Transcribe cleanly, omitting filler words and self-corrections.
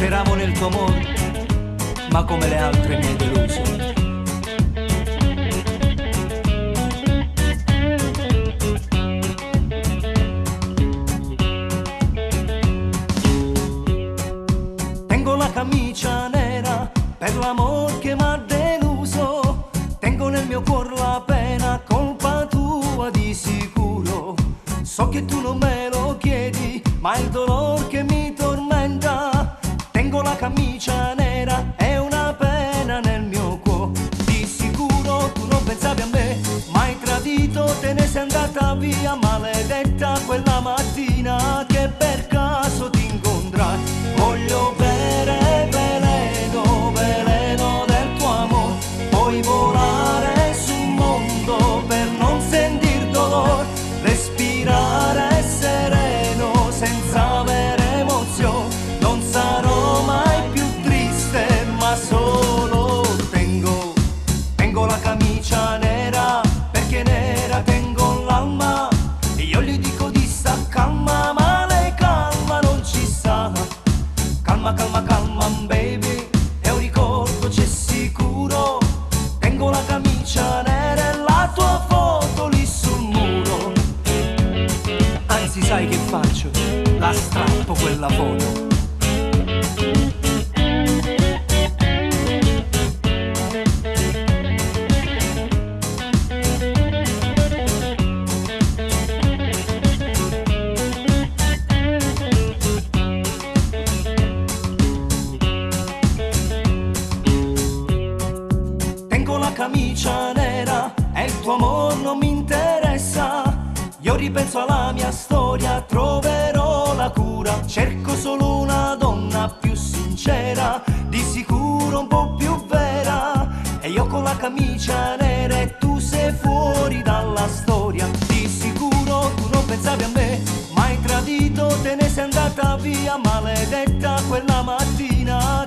Speravo nel tuo amore, ma come le altre mi hai deluso. Tengo la camicia nera per l'amor che m'ha deluso. Tengo nel mio cuore la pena, colpa tua di sicuro. So che tu non me lo chiedi, ma il dolore che mi tormenta. Tengo la camicia nera, è una pena nel mio cuore. Di sicuro tu non pensavi a me, ma hai tradito, te ne sei andata via. Maledetta quella mattina che per caso ti incontrai. Voglio bere veleno, veleno del tuo amore. Puoi volare sul mondo per non sentir dolore. Respirare sereno senza avere emozione. Non sarò mai più triste, ma solo tengo la camicia nera, perché nera tengo l'alma. E io gli dico di sta calma, ma lei calma non ci sta. Calma, calma, calma, baby, è un ricordo, c'è sicuro. Tengo la camicia nera e la tua foto lì sul muro. Anzi, sai che faccio? La strappo quella foto. Tengo la camicia nera e il tuo amor non mi interessa. Io ripenso alla mia storia, troverò la cura. Cerco solo una donna più sincera, di sicuro un po' più vera. E io con la camicia nera e tu sei fuori dalla storia. Di sicuro tu non pensavi a me, ma hai tradito, te ne sei andata via. Maledetta quella mattina